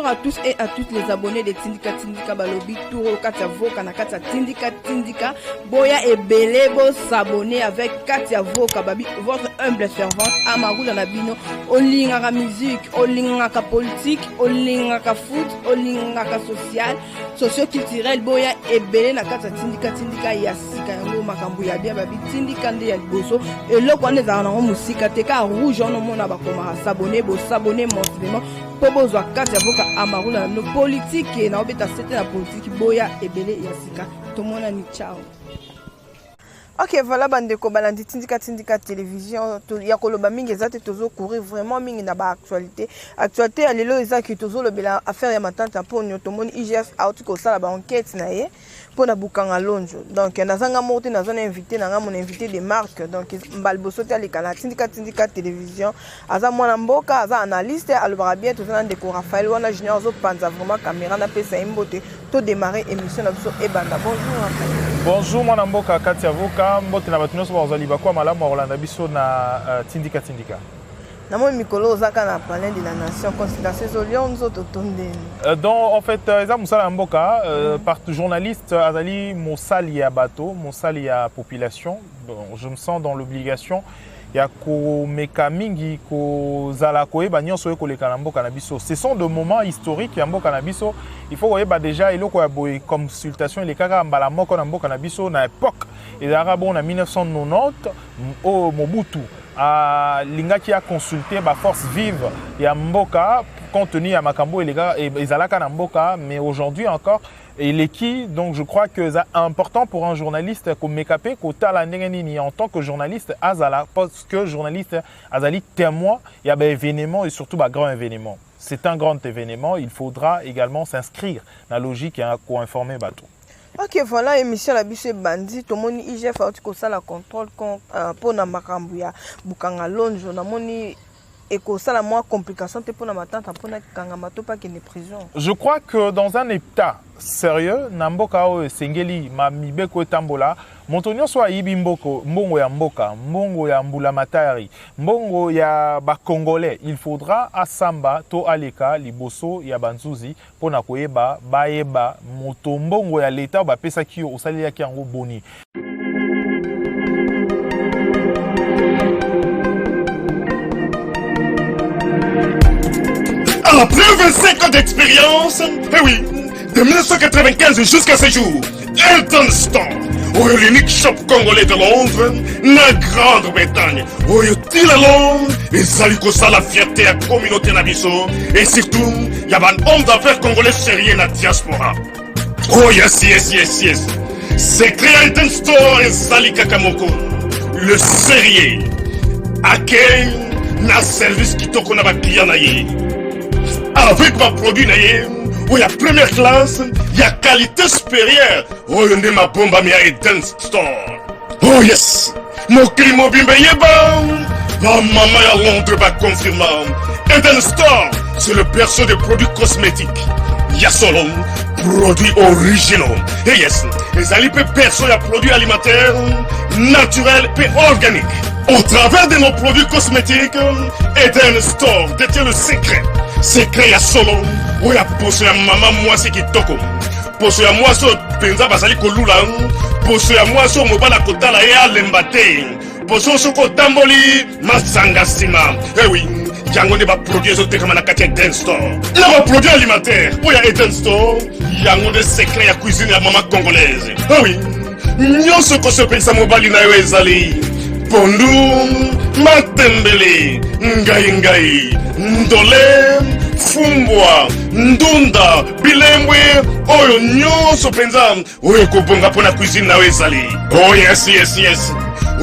Bonjour à tous et à toutes les abonnés de Tindika Tindika Balobi Touro Katia Voka na Katia Tindika Tindika Boya et Belebo s'abonner avec Katia Voka Babi, votre humble servante Amarou dans la bino. Olingaka musique, olingaka politique, olingaka foot, olingaka social, socio-culturel. Boya et Belé na Katia Tindika Tindika Yasika yango makambu ya bien Babi Tindika nde ya liboso. Et là quand les arnaques musika teka rouge on mona bakoma s'abonner bo s'abonner mensuellement. Pobozwa Katia Voka Amarula no politique na obeta c'était la politique boya ebele yasika tout monde ni ciao. Ok, voilà bandeko balandi Tindika Tindika télévision ya koloba mingi ezate tozo courir vraiment mingi na ba actualité ya lelo ezaki tozo lobela affaire ya matante pour nyotomoni IGF out ko sala ba enquête na ye pour na bukanga lonjo. Donc nazanga moto nazana invité na mon invité de marque donc mbalboso te alikala Tindika Tindika télévision aza mwana mboka aza analyste alobara bien tozo na ndeko Raphaël wana junior zo panza vraiment caméra na pesa imbote to démarrer émission na biso ebanda. Bonjour Raphaël. Bonjour mwana mboka Katia Voka mbote na batuno so bazali bakwa malamu Rolanda biso na Tindika Tindika. Donc en fait, par journaliste, Azali Moussali à bateau, Moussali à population. Je me sens dans l'obligation. Ce sont des moments historiques. Il faut voir déjà il y consultation les cas la époque et arabes en 1990 au Mobutu. Lingaki a consulté ma force vive et à Mboka compte tenu à Makambo et les gars et Zalaka na Mboka, mais aujourd'hui encore et l'équipe, donc je crois que c'est important pour un journaliste comme Mekapé en tant que journaliste Azala parce que journaliste Azali témoin il y a des événements et surtout un grand événement. C'est un grand événement, il faudra également s'inscrire dans la logique et pour informer bateau. Ok, voilà, émission la bise bandi, tout le monde IGF a aussi la contrôle pour na makambuya bukanga lonjo na moni eko ça la moins complication pour na matante pour na kangamato pas qu'il est prison. Je crois que dans un état sérieux namboka o sengeli mamibeko tambola montonyo soit ibimboko mbongo ya mboka mbongo ya mbula matari mbongo ya ba congolais il faudra asamba to aleka liboso ya banzuzi pona koyeba baeba moto mbongo ya leta ba pesa kio osali yaki yango boni. Après 25 ans d'expérience, eh oui, de 1995 jusqu'à ce jour, Elton Store, l'unique shop congolais de Londres, la Grande-Bretagne, il est Londres, et Zaliko ça la fierté à la communauté Nabiso, et surtout, il y a un homme d'affaires congolais sérieux dans la diaspora. Oh yes, yes, yes, yes. C'est créé Elton Store et Zalika Kamoko, le sérieux, à quel na service qui toque na ba client na ye. Avec ma produit, il y a première classe, il y a qualité supérieure. Oh, il y a ma bombe à Eden Store. Oh yes, mon climat bimbe yeba. Ma maman à Londres va confirmer. Eden Store, c'est le berceau des produits cosmétiques. Il y a solo produits originaux. Et yes, les alipes perso, il y a produits alimentaires, naturels et organiques. Au travers de nos produits cosmétiques, Eden Store détient le secret. Secret ya solo, où ya poso ya maman moi c'est qui toko. Poso ya moi so penza basali kolula, poso ya moi so mobala kotala ya lembate. Poso so ko tamboli masanga sima. Eh oui, yango ne ba produire zo tekama na kati Eden Store. Na ba produit alimentaire, où ya Eden Store, yango de secret ya cuisine ya maman congolaise. Eh oui, nyonso ko so pensa mobali na yo ezali. Pondu, matembele, ngai, ndole, fumbwa, ndunda, bilembwe, oyo nyonso penza, oyo kobonga pona cuisine na ezali. Oh yes, yes, yes.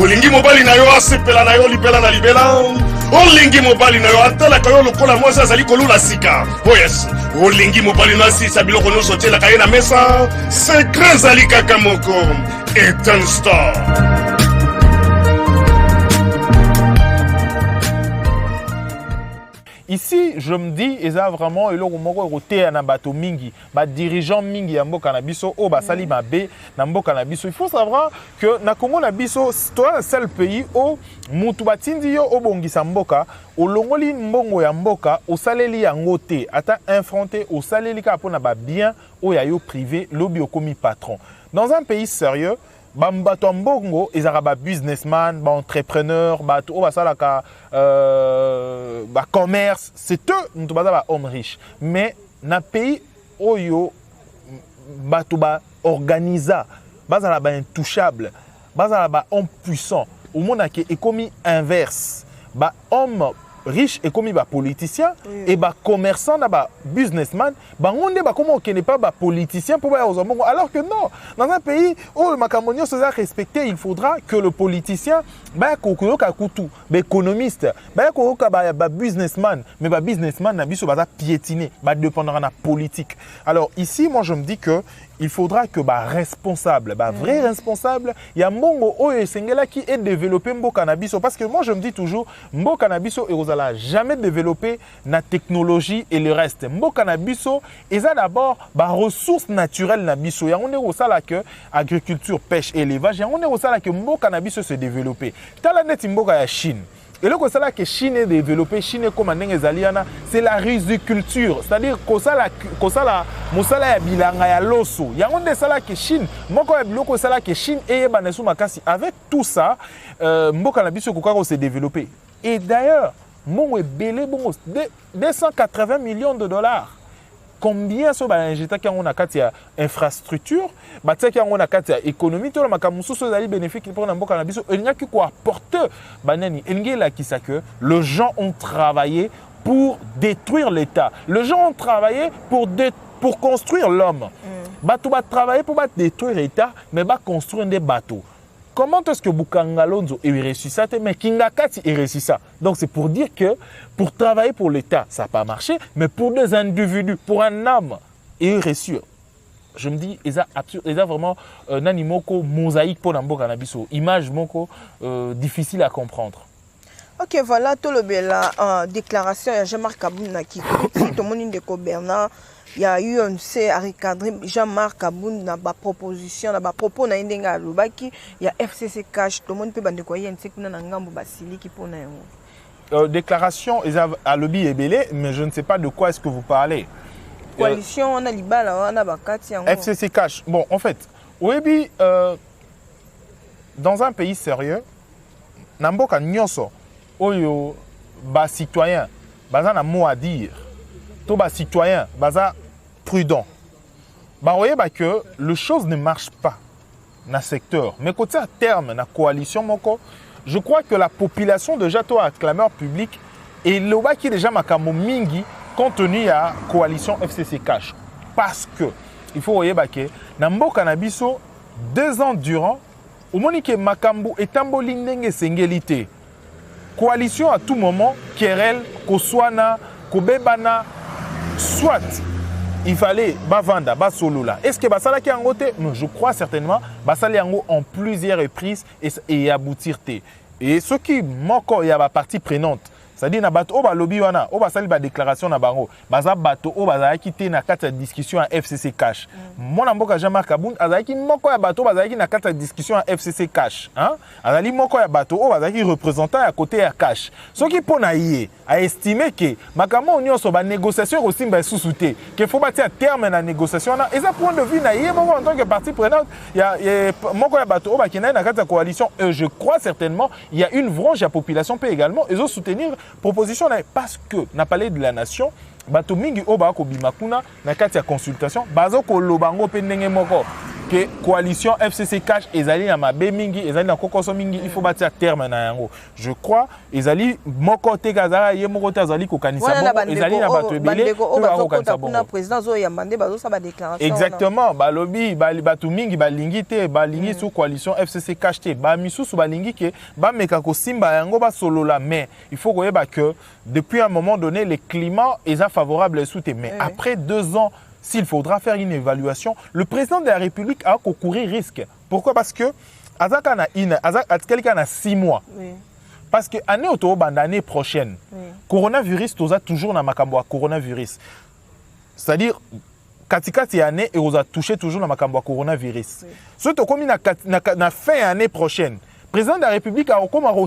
Olingi mobali na yo asepela na yo libela na libela. Olingi mobali na yo atala kayo lokola mwasa azali kolula sika. Oh yes. Olingi mobali na sisa biloko nyonso tiela kaye na mesa. Secret zali kaka moko. Eden Store. ici, je me dis, ils ont vraiment, ils ont été un bateau mingi, dirigeant mingi, yambo canabiso, oh, sali mabe, nambo canabiso. Il faut savoir que na Congo nabiso, c'est le seul pays où mutu batindi yo obongisa mboka, au longoli mbongo ya mboka, au saleli yangote, ata infronté, au saleli ka pona ba bien, au yayo privé, lobby au commis patron. Dans un pays sérieux, bato mbongo ezara ba businessman, ba entrepreneur, bato o basalaka ba commerce, c'est eux nous ba homme riche. Mais na pays oyo bato ba organisa, bazala ba intouchable, bazala ba homme puissant. Au monde qui est commis inverse, ba homme riche et comme ba politicien et ba commerçant na ba businessman ba ngonde ba comment on n'est pas ba politicien pour ba ozambongo, alors que non, dans un pays où le macamonio se doit respecter, il faudra que le politicien ba kokolo ka kutu ba économiste ba kokoka ba businessman, mais ba businessman na biso ba piétiner ba dépendra na politique. Alors ici moi je me dis que il faudra que bah responsable, bah vrai responsable, il y a mbongo oyo sengela qui est développé mbo cannabis, parce que moi je me dis toujours mbo cannabis et osala jamais développer na technologie et le reste. Mbo cannabis et ça d'abord bah ressources naturelles na biso. Ya on est au sala que agriculture, pêche, élevage, ya on est au sala que mbo cannabis se développer. Tala net mboka ya Chine. Et là, que Chine est développée, Chine est comme un c'est la riziculture. C'est-à-dire que la musala ya bilanga ya loso. Il y a un des salaires que Chine, moi quand il y a que Chine et banesu makasi. Avec tout ça, mboka na biso kokako s'est développé. Et d'ailleurs, mon belé bon 280 millions de dollars. Combien so ba injecta ki on a katia infrastructure, ba tsa ki on a katia économie, to la makamusu so zali bénéfique pour na mboka na biso, il n'y a que quoi porteur banani. Engi la ki sa que les gens ont travaillé pour détruire l'État. Les gens ont travaillé pour construire l'homme. Bateau va travailler pour détruire l'État, mais va construire des bateaux. Comment est-ce que Bukangalonzo est réussi ça, mais Kingakati est réussi ça? Donc c'est pour dire que pour travailler pour l'État, ça n'a pas marché, mais pour des individus, pour un homme, il est réussi. Je me dis, il y a vraiment un animal mosaïque pour Nambo Canabiso, image difficile à comprendre. Ok, voilà tout le bel déclaration. Il y a Jean-Marc Kabouna qui critique tout le monde de Bernard. Il y a eu un recadré Jean-Marc Kaboun dans la proposition, dans la propos na indenga lubaki, il y a FCC cash, tout le monde peut bande quoi, il y a un sec na ngambo basili qui pour na déclaration à lobby est belé, mais je ne sais pas de quoi est-ce que vous parlez. Coalition on a libala, on a bakati FCC cash. Bon, en fait, Webi dans un pays sérieux, namboka nyonso oyo ba citoyen, bazan a mot à dire. Tout bas citoyen, baza prudent. Bah voyez que les choses ne marchent pas dans le secteur. Mais côté à terme, dans la coalition, je crois que la population déjà toi clameur public et le bas qui déjà makamo mingi compte tenu à la coalition FCC Cash. Parce que il faut voyez que dans le cannabiso 2 ans durant, au moment que makambo et tamboli ndenge sengelité. Coalition à tout moment, querelle, koswana, kobebana. Soit il fallait vendre, solo là. Est-ce que Basala qui en côté? Non, je crois certainement. Basala en plusieurs reprises et aboutir. Et ce qui manque, il y a la partie prenante. C'est-à-dire na bato oba lobby wana oba sali ba déclaration na bango baza bato oba za kité na kata discussion à FCC cash mon mboka Jean-Marc Kaboun azaki moko ya bato baza ki na kata discussion à FCC cash hein azali moko ya bato oba za ki représentant à côté ya cash ce qui pona yé a estimé que makamo nyonso ba négociation aussi ba sous-souté que faut bâtir terme na négociation na et ça point de vue na yé moko en tant que partie prenante il y a moko ya bato oba ki na kata coalition je crois certainement il y a une branche de la population peut également ils ont soutenir proposition parce que n'a parlé de la nation bato mingi oba ko bimakuna na kati ya consultation bazo ko lobango pe ndenge moko que coalition FCC cash ezali na mabe mingi ezali na kokoso mingi il faut bâtir terme na yango je crois ezali moko te kazara ye moko te azali ko kanisa bon ezali na bato ebele ko kanisa bon président zo yambande bazo sa ba déclaration exactement ba lobby ba bato mingi ba lingi te ba lingi sous coalition FCC cash te ba misusu ba lingi ke ba meka ko simba yango ba solo la mais il faut koyeba que depuis un moment donné les climats est favorable sous tes mais après 2 ans s'il faudra faire une évaluation, le président de la République a courir risque. Pourquoi? Parce que quelqu'un a 6 mois parce que année auto banda année prochaine coronavirus toza toujours na makambo ya coronavirus, c'est-à-dire katikati année et oza touché toujours na makambo ya coronavirus. So to komi na fin année prochaine, président de la République a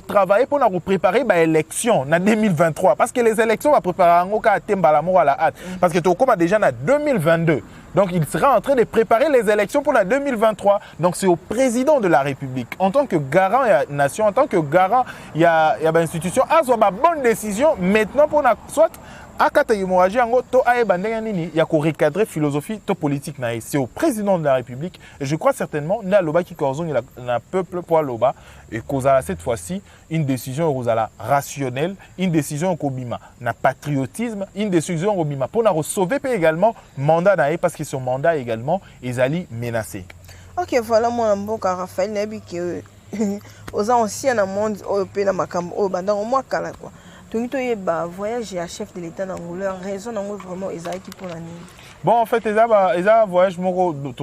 travaillé pour préparer l'élection en 2023. Parce que les élections vont préparer à la hâte. Parce que tout comme déjà en 2022. Donc il sera en train de préparer les élections pour la 2023. Donc c'est au président de la République, en tant que garant de la nation, en tant que garant de l'institution, à une bonne décision maintenant pour soit akata hémorragie ango to aeba ndenge nini ya ko recadrer philosophie to politique na c'est au président de la République et je crois certainement na loba ki korzong na peuple pour loba et kozala cette fois-ci une décision kozala rationnelle, une décision kobima na patriotisme, une décision kobima pour na sauver également mandat na parce que son mandat également ezali menacé. OK, voilà mon mboka Raphaël nabi que aux anciens dans monde européen na makambo o banda au moins kala quoi. Donc, il voyage à chef de l'État dans leur raison vraiment qui pour l'année. Bon, en fait, il y a voyage de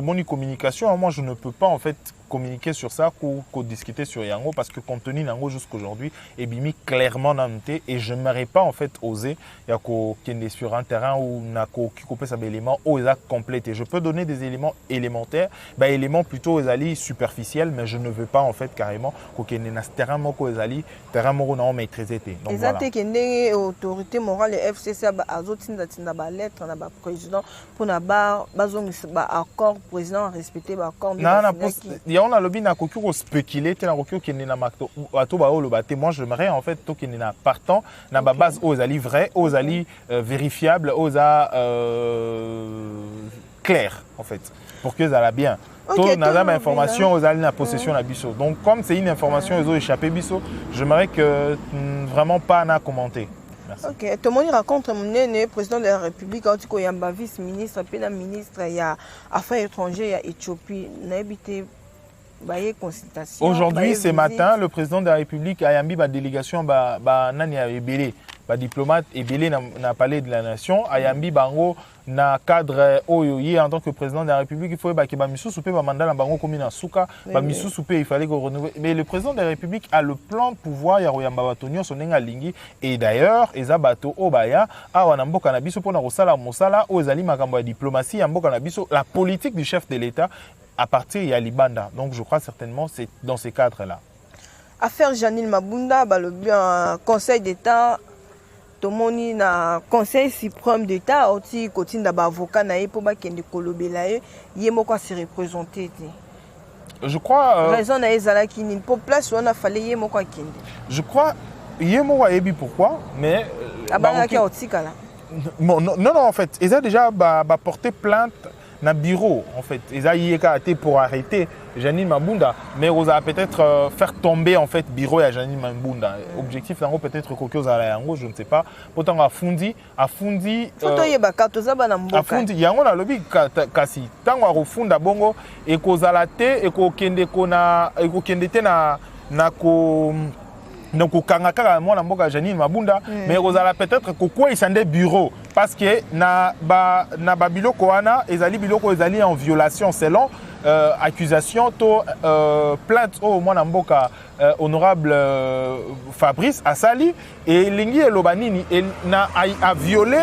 mon communication. Moi, je ne peux pas en fait communiquer sur ça ou discuter sur Yango parce que compte tenu Yango jusqu'aujourd'hui est mis clairement dans le thé et je n'aurais pas en fait osé qu'il est sur un terrain où nako qui coupe des éléments ou complétés. Je peux donner des éléments élémentaires, éléments plutôt superficiels, mais je ne veux pas en fait carrément qu'il y ait un terrain moko ezali terrain moko non maîtrisé. Donc voilà. Exactement. Autorité morale FCC a tinda ba lettre na ba président pour na ba accord président respecter ba accord. On a lobby na kokyo spéculer te na kokyo qui na makto ato ba o le baté. Moi j'aimerais en fait to qui na partant na ba base aux ali vrai aux ali vérifiable aux clair en fait pour que ça la bien. Okay, tout n'a information aux ali na possession na biso. Donc comme c'est une information ils ont échappé biso, j'aimerais que vraiment pas na commenter. Merci. Ok, tout le monde raconte mon président de la République, il y a un vice-ministre, puis un ministre, il y a affaires étrangères, il y a Éthiopie, il y a habité. Aujourd'hui, ce matin, le président de la République a mis la délégation ba diplomate Ebele n'a parlé de la nation, a yambi bango na cadre oyoye en tant que président de la République, il faut que ba misu soupe ba mandat na bango comme na suka, ba misu soupe il fallait qu'on renouvelle. Mais le président de la République a le plan de pouvoir ya royamba batonio sonenga lingi et d'ailleurs eza bato obaya awa na mboka na biso pona kosala mosala o ezali makambo ya diplomatie ya mboka na biso, la politique du chef de l'État à partir de Libanda. Donc je crois certainement c'est dans ces cadres-là. Affaire Janine Mabunda, le Conseil d'État, tout le monde na Conseil suprême d'État, aussi côté d'avocat naé pour bakende kolobelaye, yemo quoi se représenter. Je crois. Raison na ezala kini pour place on a fallu yemo quoi kende. Je crois yemo wa ebi pourquoi, mais. Abanga ki otika là. Non en fait, ils ont déjà porté plainte. Na bureau en fait, ils ont été pour arrêter Janine Mabunda, mais ils ont peut-être faire tomber en fait bureau à Janine Mabunda. Objectif nango peut-être quelque chose à la yango, je ne sais pas. Pourtant à fundi. Photo yeba katoza bana mboka. Afundi yango na lobby kasi tango a refunda bongo et kozala te et ko kende kona et ko kende te na ko donc au kangaka moi na mboka Janine Mabunda mais ozala peut-être kokwa isande bureau parce que na biloko wana ezali biloko ezali en violation selon accusation to plainte au moi na mboka honorable Fabrice Asali et lingi elobanini et na a violé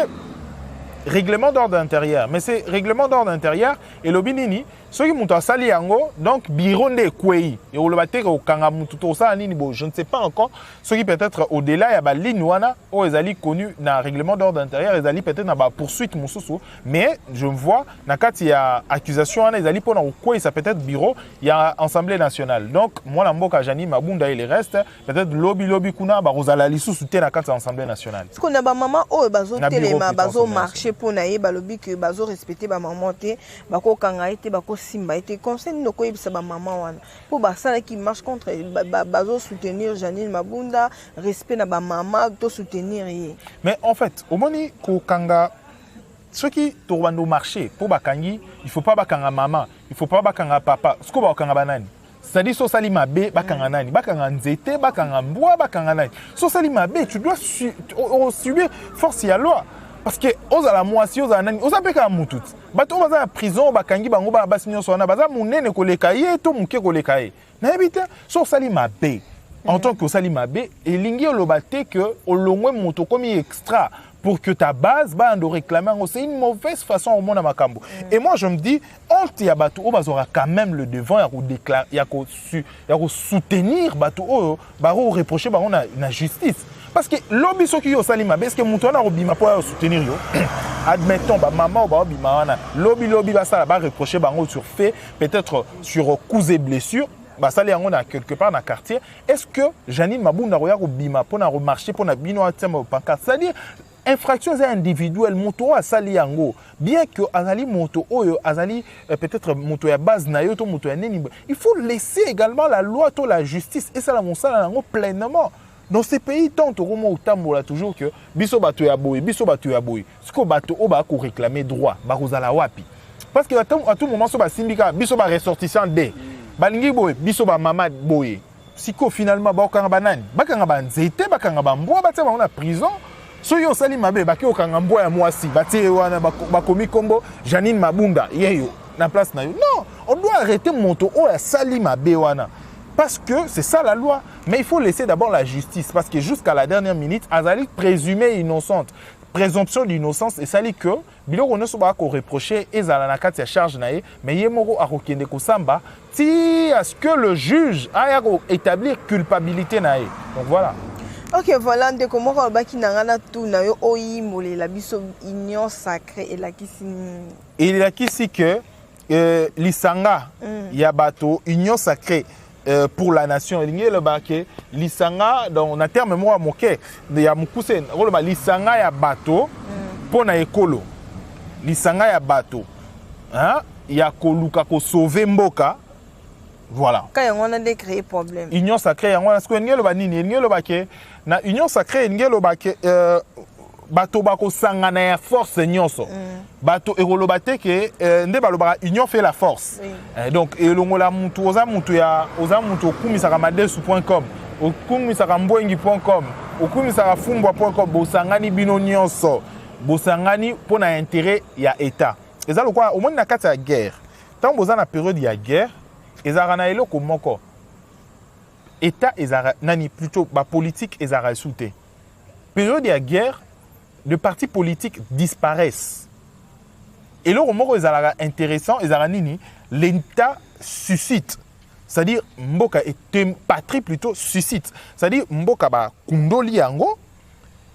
règlement d'ordre intérieur mais c'est règlement d'ordre intérieur et lobinini ceux qui montent à sali yango donc bureau de kwei et au lobate au kanga mututo ça nini bo je ne sais pas encore ceux qui peut-être au-delà ya ba ligne wana o ezali connu na règlement d'ordre intérieur ezali peut-être na ba poursuite mususu mais je vois na kati ya accusation wana ezali pona kwei ça peut-être bureau il y a assemblée nationale donc moi na mboka Janine Mabunda et les restes peut-être lobby kuna ba rozala lisusu te na kati ya assemblée nationale ce qu'on a ba maman o bazo telema bazo marcher pour na ye ba lobby que bazo respecter ba maman te ba ko kanga ite ba simba été conseil nous ko yebisa ba maman wana pour ba ça qui marche contre bazo soutenir Janine Mabunda respect na ba maman to soutenir ye mais en fait au moni ko kanga ceux qui tourando marché pour ba kangi il faut pas ba kanga maman il faut pas ba kanga papa ce ko ba kanga banani c'est-à-dire so sali mabe ba kanga nani ba kanga nzete ba kanga mbwa ba kanga nani so sali mabe tu dois subir force ya loi parce que ozala mwasi ozala nani ozapeka mutut bato baza na prison bakangi bango bana basi nyonso wana baza munene koleka ye to muke koleka ye na ebite so sali mabe en tant que Sali Mabe, et lingi olobate que olongwe moto comme extra pour que ta base va en réclamer. C'est une mauvaise façon au monde à Makambo. Et moi je me dis, honte ya bato o bazora quand même le devant ya ko soutenir bato o baro reprocher ba on a justice. Parce que lobby so ki yo Sali Mabe, est-ce que moto na robima pour soutenir yo? Admettons ba maman ou ba obima wana lobby ba ça ba reprocher ba sur fait peut-être sur coups et blessures. Bah ça on a quelque part dans le quartier. Est-ce que Janine Mabunda roya ko bima pour na remarcher pour na bino atema pancarte, c'est-à-dire infraction individuelle moto a sali yango bien que azali moto oyo azali peut-être moto ya base na yo to moto ya neni, il faut laisser également la loi to la justice et ça la monsala yango pleinement. Dans ces pays tant to romo utambola toujours que biso bato ya boy ce que bato o ba ko réclamer droit ba kozala wapi, parce que à tout moment so ba simbika biso ba ressortissant de balingi boy biso ba mama boy siko finalement ba okanga banani bakanga banzete bakanga bambwa batia ba na prison. So yo Sali Mabe baki okanga mbwa ya mwasi batie wana bakomi kombo Janine Mabunda yeyo na place na yo. Non, on doit arrêter moto o ya Sali Mabe wana parce que c'est ça la loi, mais il faut laisser d'abord la justice parce que jusqu'à la dernière minute azali présumée innocente, présomption d'innocence et sali que biloko ne soit pas reproché et zala na kati ya charge nae mais yemoro akokende ko samba ti à ce que le juge a établir culpabilité nae. Donc voilà. Ok, voilà, de comment on va qui n'a rien tout na yo oyi molé la biso union sacrée et la kisi. Et la kisi que lisanga ya bato union sacrée pour la nation. Il y a le baké lisanga dans na terme moi moké ya mukuse roloba lisanga ya bato pour na ekolo. Lisanga ya bato. Hein? Ya koluka ko sauver mboka. Voilà. Quand on a créé problème. Union sacrée, on a ce qu'on y a le banini, il y a le baquet. Na union sacrée, il y a le baquet. Bato bako sangana ya force nyonso. Bato erolobate ke nde balobara union fait la force. Donc elongola mutu oza mutu kumisaka madesu.com, okumisaka mbwengi.com, okumisaka fumbwa.com, bosangani bino nyonso. Bosangani pour na intérêt ya état. Eza lokwa au moins na kati ya guerre. Tant boza na période ya guerre ezara na eloko moko état ezara nani plutôt ba politique ezara souté période de guerre les partis politiques disparaissent et là moko ezara intéressant ezara nini l'état suscite, c'est-à-dire mboka et patrie plutôt suscite, c'est-à-dire mboka ba kundoli yango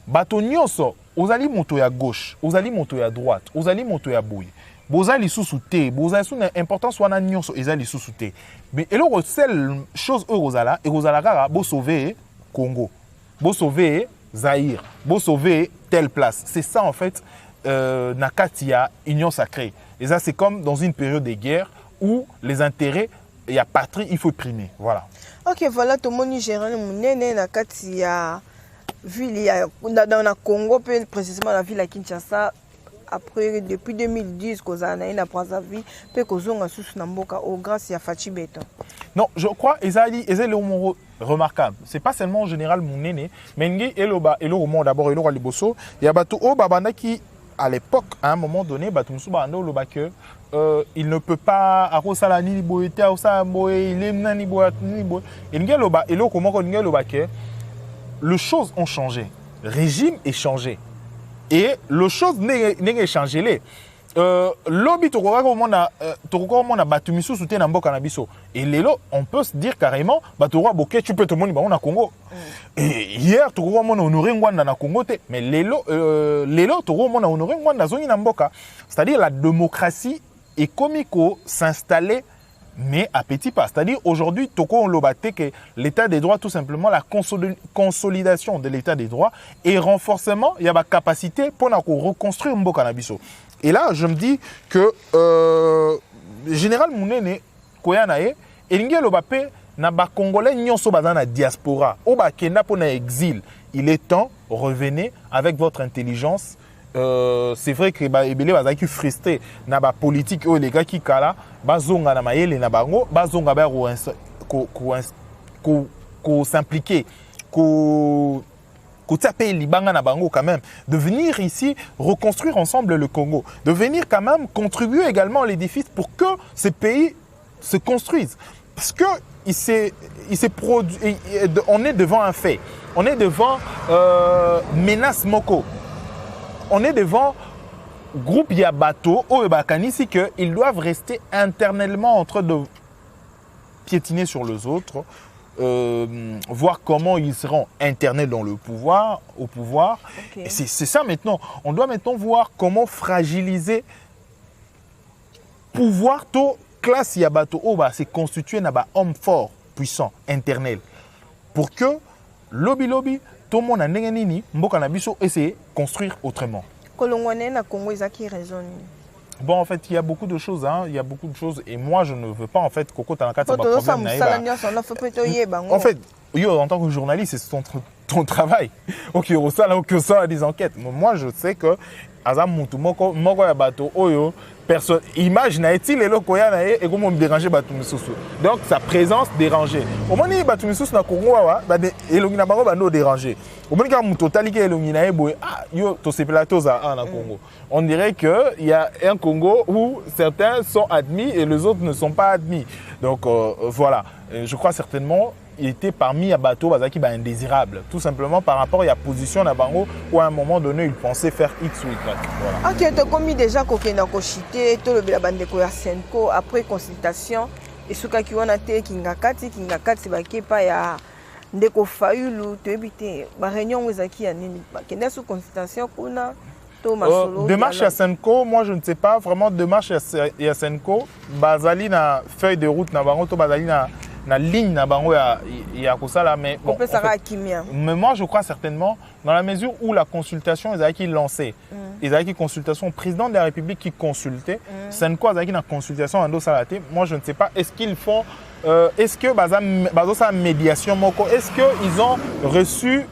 bato nyonso ozali moto ya gauche ozali moto ya droite ozali moto ya boye bozali sous-souté, bozali sous importance wana nyonso ezali sous-souté. Mais et la seule chose eurozala et rozala kara bo sauver Congo, bo sauver Zaïre, bo sauver telle place. C'est ça en fait Nakatia union sacrée. Et ça c'est comme dans une période de guerre où les intérêts il y a patrie, il faut primer. Voilà. OK, voilà tout le monde nigérien munene Nakatia ville dans le Congo précisément la ville à Kinshasa. Après, depuis 2010, qu'on a eu la vie, puis qu'on a sous Namboka, au grâce à Fachi Beton. Non, je crois que c'est remarquable. Ce n'est pas seulement en général mon aîné, mais il y a d'abord il Liboso. Il y a Batou Babana qui, à l'époque, à un moment donné, il ne peut pas les choses ont changé. Le régime est changé. Et les choses n'est changé. Lobby tokoma batumisu soutien na mboka na biso. Et lelo on peut se dire carrément batorwa boké tu peux te moni ba na Congo. Et hier tokoma na honorer ngwanda na Congo te, mais lelo tokoma na honorer ngwanda zongi na mboka. C'est-à-dire la démocratie est comico s'installer mais à petit pas. C'est-à-dire aujourd'hui, Toko on l'obate que l'état des droits, tout simplement la consolidation de l'état des droits et renforcement, il y a la capacité pour reconstruire Mboka Nabiso. Et là, je me dis que général Mounene Koyanae et Lingue Lobape na ba Congolais nyonso bazana na diaspora, au ba kenda pour na exil. Il est temps, revenez avec votre intelligence. C'est vrai que ebele bazaki frustré na ba politique o les gars qui kala bazonga na mayele na bango bazonga ba ko s'impliquer ko taper libanga na bango quand même, de venir ici reconstruire ensemble le Congo, de venir quand même contribuer également à l'édifice pour que ces pays se construisent. parce que il s'est produit, on est devant un fait, on est devant menace moko, on est devant groupe Yabato au Bakanisi qu'ils doivent rester internellement en train de piétiner sur les autres, voir comment ils seront internés dans le pouvoir, au pouvoir. Okay. Et c'est ça maintenant. On doit maintenant voir comment fragiliser pouvoir to classe Yabato au bas c'est constitué d'un homme fort, puissant, internel, pour que lobby tout le monde a nini mboka na biso essayer de construire autrement. Bon, en fait, il y a beaucoup de choses, hein. Il y a beaucoup de choses. Et moi, je ne veux pas, en fait, Coco Tanaka, c'est pas problème. En fait, en tant que journaliste, c'est ton travail. Ok, ça, des enquêtes. Mais moi, je sais que, personne, image n'a-t-il et comment me déranger donc sa présence dérangeait. Au moment où Batumisusu na Congo elongina bango bando déranger. Au moment où totalité elongina eboy yo to se plateaux à na Congo. On dirait que il y a un Congo où certains sont admis et les autres ne sont pas admis. Donc voilà, je crois certainement il était parmi Abato Bazaki indésirable, tout simplement par rapport à la position d'Abango où à un moment donné il pensait faire X ou Y. Voilà. Ok, tu as commis déjà Kokena Koshite, tout le Bandeko ya Senko après consultation et ce qui a été Kingakati Bakepa ya Ndeko Fayulu, tu éviter la réunion où Zaki a nini, Kenda sous consultation kuna. Démarche à Senko, moi je ne sais pas vraiment démarche à Senko, Bazali na feuille de route na bango to Bazali na ligne na bango ya kosala mais bon, mais moi je crois certainement dans la mesure où la consultation ils avaient qui lancé ils avaient qui consultation au président de la République qui consultait Senko ils avaient qui na consultation en salate moi je ne sais pas est-ce qu'ils font est-ce que bazo sa médiation moko est-ce que ils ont reçu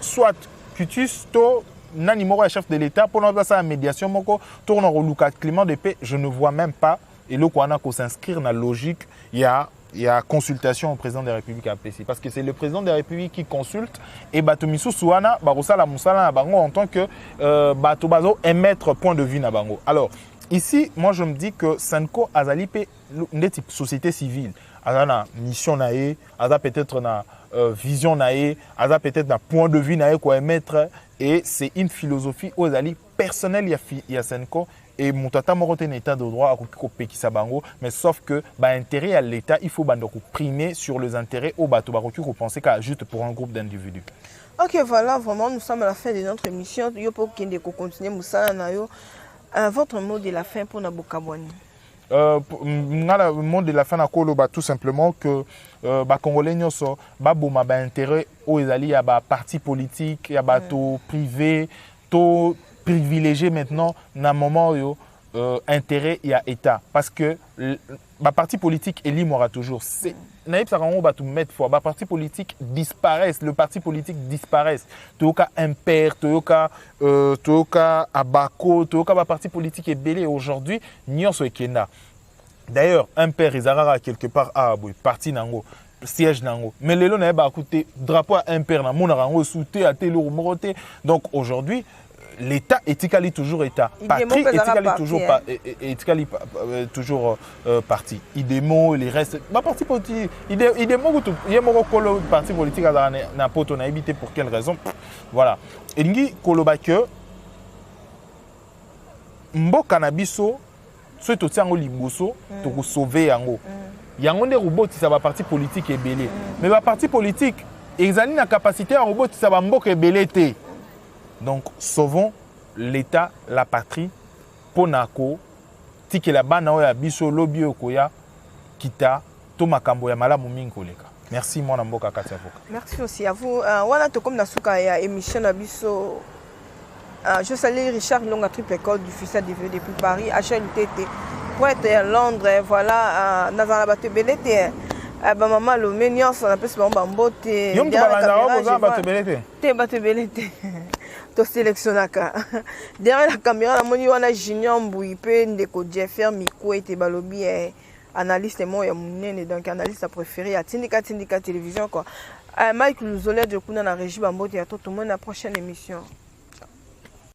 soit Cutus to nani moko chef de l'État pour notre sa médiation moko tourne au Luka Clément de paix je ne vois même pas et là qu'on a qu'on s'inscrire dans la logique il y a consultation au président de la République à PC. Parce que c'est le président de la République qui consulte et Batomisu Souana, Barosala Moussala Nabango en tant que Batobazo émettre point de vue Nabango. Alors, ici, moi je me dis que Senko Azalipe, une société civile, Azana mission nae, Aza peut-être na vision nae, Aza peut-être na point de vue nae quoi émettre et c'est une philosophie aux ali personnelle il y a Senko. Et mon tata m'a un état de droit à Kisabango, mais sauf que intérêt à l'État, il faut primer sur les intérêts au bateau qu'on pensait qu'à juste pour un groupe d'individus. Ok, voilà, vraiment, nous sommes à la fin de notre émission. Votre mot de la fin pour Nabokabouani. Le mot de la fin à tout simplement que les Congolais ont intérêt aux partis politiques, à bateaux privés, privilégié maintenant dans un moment où intérêt et à État. Parce que le parti politique est libre toujours. Les partis politiques disparaissent. Le parti politique disparaît. Toyoka Impair, Toyoka Abako, Toyoka parti politique est belé aujourd'hui. Nyonso Ekenda. D'ailleurs, Impair, ils ont quelque part à parti nango. Siège nango. Mais les lois n'ont écouté drapeau à Impair, mon rango souté à Télo Moroté. Donc aujourd'hui, l'État éthiquement toujours État. Patrie éthiquement toujours parti. Idémo, les restes. Ma parti politique, idémo, il y a mon parti politique à la poto, on a évité pour quelle raison. Voilà. Et l'ingi kolobake, mbo cannabis, soit au tiango liboso, pour sauver yango. Yango des robots, ça va parti politique et belé. Mais la parti politique, ils ont la capacité à robot, ça va mbo et belé. Donc, sauvons l'État, la patrie, Ponako, tike la bana ya biso lobby okoya, kita, to makambo ya malamu mingi koleka. Merci mon amboka Katia Voka. Merci aussi à vous. Voilà, tout comme dans la émission na biso, je salue Richard Longa Triple École du FUSA depuis Paris, HLTT, pour être à Londres, voilà, dans la bateau Belete. Maman, le mignon, on appelle ce moment Bambote. Yom tu vas bateau Belete. Te bateau Belete. To sélectionnaka. Derrière la caméra, la moni wana Junior Mbouipe, Ndeko Jeffer Mikou et Balobi analyste moi ya munene donc analyste préféré à Tindika télévision quoi. Mike Luzolet de Kuna na régie Bambote à tout le monde à la prochaine émission.